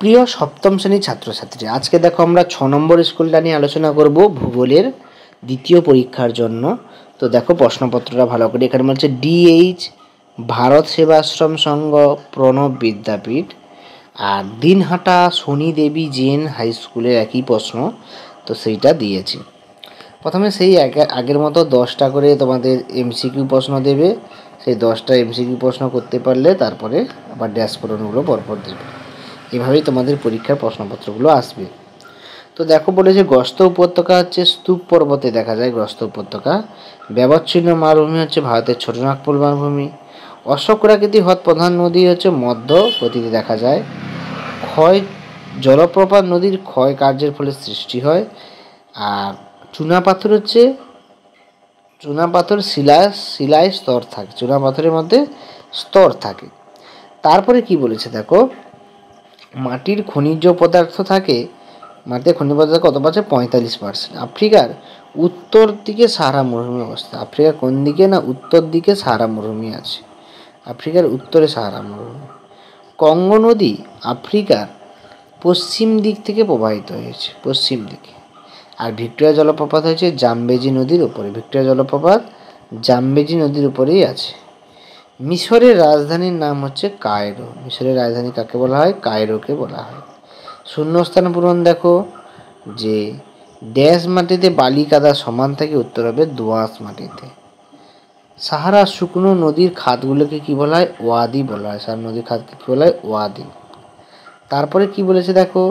প্রিয় সপ্তম শ্রেণীর ছাত্রছাত্রী, আজকে দেখো আমরা 6 নম্বর স্কুলটা নিয়ে আলোচনা করব ভূগোলের দ্বিতীয় পরীক্ষার জন্য। তো দেখো প্রশ্নপত্রটা ভালো করে, এখানে বলছে ডিএইচ ভারত সেবাশ্রম সংঘ প্রণব বিদ্যাপীঠ আর দিনহাটা শনি দেবী জেন হাই স্কুলের একই প্রশ্ন, তো সেইটা দিয়েছি। প্রথমে সেই আগের মতো 10টা করে তোমাদের এমসিকিউ প্রশ্ন দেবে, সেই 10টা এমসিকিউ প্রশ্ন করতে পারলে তারপরে আবার ড্যাশ পূরণগুলো পরপর দেবে। এভাবেই তোমাদের পরীক্ষার প্রশ্নপত্রগুলো আসবে। তো দেখো বলেছে গ্রস্ত উপত্যকা হচ্ছে স্তূপ পর্বতে দেখা যায় গ্রস্ত উপত্যকা। ব্যবচ্ছিন্ন মালভূমি হচ্ছে ভারতের ছোটনাগপুর মালভূমি। অশ্বক্রাকৃতি হ্রদ প্রধান নদী হচ্ছে মধ্য গতিতে দেখা যায়। ক্ষয় জলপ্রপাত নদীর ক্ষয় কার্যের ফলে সৃষ্টি হয়। আর চুনাপাথর হচ্ছে চুনাপাথর শিলায় স্তর থাকে, চুনাপাথরের মধ্যে স্তর থাকে। তারপরে কি বলেছে দেখো, মাটির খনিজ পদার্থ থাকে, মাটিতে খনিজ পদার্থ কত পাচ্ছে 45%। আফ্রিকার উত্তর দিকে সাহারা মরুভূমি অবস্থা। আফ্রিকার কোন দিকে না, উত্তর দিকে সাহারা মরুভূমি আছে, আফ্রিকার উত্তরে সাহারা মরুভূমি। কঙ্গো নদী আফ্রিকার পশ্চিম দিক থেকে প্রবাহিত হয়েছে, পশ্চিম দিকে। আর ভিক্টোরিয়া জলপ্রপাত হয়েছে জামবেজি নদীর উপরে, ভিক্টোরিয়া জলপ্রপাত জামবেজি নদীর উপরেই আছে। মিশরের রাজধানীর নাম হচ্ছে কায়রো। মিশরের রাজধানী কাকে বলা হয়? কায়রোকে বলা হয়। শূন্যস্থান পূরণ দেখো, যে ড্যাশ মাটিতে বালি কাদা সমান থাকে, উত্তর হবে দোআঁশ মাটিতে। সাহারা শুকনো নদীর খাতগুলোকে কি বলা হয়? ওয়াদি বলা হয়। সাহারা নদীর খাতকে কি বলা হয়? ওয়াদি। তারপরে কি বলেছে দেখো,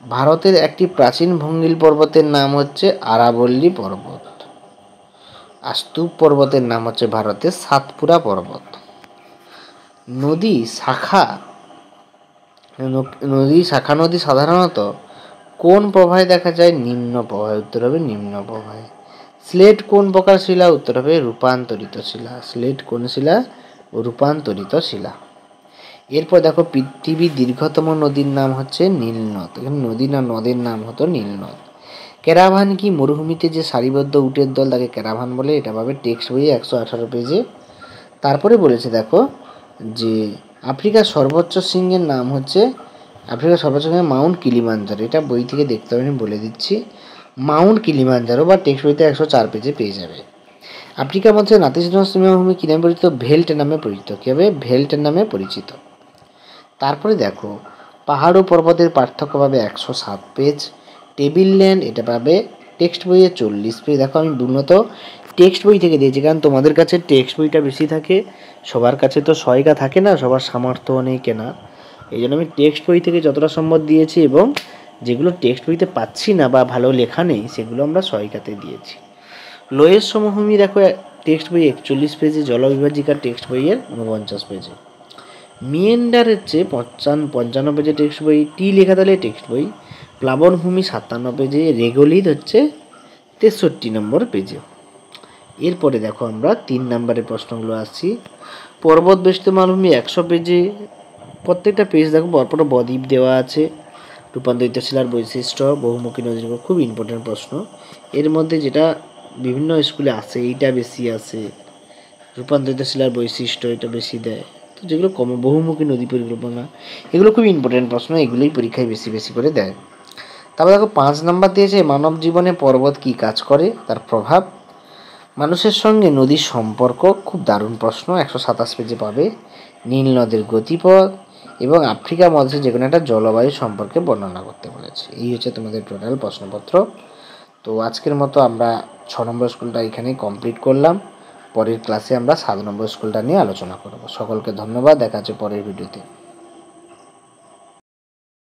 ভারতের একটি প্রাচীন ভঙ্গিল পর্বতের নাম হচ্ছে আরাবল্লী পর্বত। আর স্তূপ পর্বতের নাম হচ্ছে ভারতের সাতপুরা পর্বত। নদী শাখা নদী সাধারণত কোন প্রবাহে দেখা যায়? নিম্ন প্রবাহে, উত্তর হবে নিম্ন প্রবাহে। স্লেট কোন প্রকার শিলা? উত্তর হবে রূপান্তরিত শিলা। স্লেট কোন শিলা? রূপান্তরিত শিলা। এরপর দেখো, পৃথিবীর দীর্ঘতম নদীর নাম হচ্ছে নীলনদ। এখানে নদী না নদের নাম হতো নীলনদ। ক্যারাভান কি? মরুভূমিতে যে সারিবদ্ধ উটের দল তাকে ক্যারাভান বলে। এটা পাবে টেক্সট বইয়ে 118 পেজে। তারপরে বলেছে দেখো, যে আফ্রিকার সর্বোচ্চ শৃঙ্গের নাম হচ্ছে, আফ্রিকার সর্বোচ্চ শৃঙ্গ মাউন্ট কিলিমাঞ্জারো। এটা বই থেকে দেখতে হবে, আমি বলে দিচ্ছি। মাউন্ট কিলিমাঞ্জারো বা টেক্সট বইতে 104 পেজে পেয়ে যাবে। আফ্রিকার মধ্যে নাতিশীতোষ্ণ তৃণভূমি কী নামে পরিচিত? ভেল্ট নামে পরিচিত। কী হবে? ভেল্ট নামে পরিচিত। তারপরে দেখো, পাহাড় ও পর্বতের পার্থক্য পাবে 107 পেজ। টেবিল ল্যান্ড এটা পাবে টেক্সট বইয়ে 40 পেজ। দেখো আমি উন্নত টেক্সট বই থেকে দিয়েছি, কারণ তোমাদের কাছে টেক্সট বইটা বেশি থাকে, সবার কাছে তো সহায়িকা থাকে না, সবার সামর্থ্য নেই কেনা। এই জন্য আমি টেক্সট বই থেকে যতটা সম্ভব দিয়েছি, এবং যেগুলো টেক্সট বইতে পাচ্ছি না বা ভালো লেখা নেই সেগুলো আমরা সহায়িকাতে দিয়েছি। লোয়ের সমভূমি দেখো টেক্সট বই 41 পেজে, জলবিভাজিকা টেক্সট বইয়ের 49 পেজে। মিয়েন্ডার হচ্ছে 55 পেজে টেক্সট বই। টি লেখা তাহলে টেক্সট বই। প্লাবনভূমি 57 পেজে। রেগোলিত হচ্ছে 63 নম্বর পেজে। এরপরে দেখো আমরা 3 নম্বরের প্রশ্নগুলো আসছি। পর্বত বেষ্টিত মালভূমি 100 পেজে। প্রত্যেকটা পেজ দেখো পরপর বদ্বীপ দেওয়া আছে। রূপান্তরিত শিলার বৈশিষ্ট্য, বহুমুখী নদীর, খুব ইম্পর্টেন্ট প্রশ্ন। এর মধ্যে যেটা বিভিন্ন স্কুলে আসে, এইটা বেশি আসে, রূপান্তরিত শিলার বৈশিষ্ট্য, এটা বেশি দেয়। তো যেগুলো বহুমুখী নদী পরিকল্পনা, এগুলো খুব ইম্পর্টেন্ট প্রশ্ন, এগুলোই পরীক্ষায় বেশি বেশি করে দেয়। তারপর দেখো 5 নম্বর দিয়েছে, মানব জীবনে পর্বত কী কাজ করে, তার প্রভাব। মানুষের সঙ্গে নদীর সম্পর্ক, খুব দারুণ প্রশ্ন, 127 পেজে পাবে। নীল নদের গতিপথ এবং আফ্রিকা মধ্যে যে কোনো একটা জলবায়ু সম্পর্কে বর্ণনা করতে বলেছে। এই হচ্ছে তোমাদের টোটাল প্রশ্নপত্র। তো আজকের মতো আমরা 6 নম্বর স্কুলটা এখানেই কমপ্লিট করলাম। পরের ক্লাসে আমরা 7 নম্বর স্কুলটা নিয়ে আলোচনা করব। সকলকে ধন্যবাদ, দেখা হচ্ছে পরের ভিডিওতে।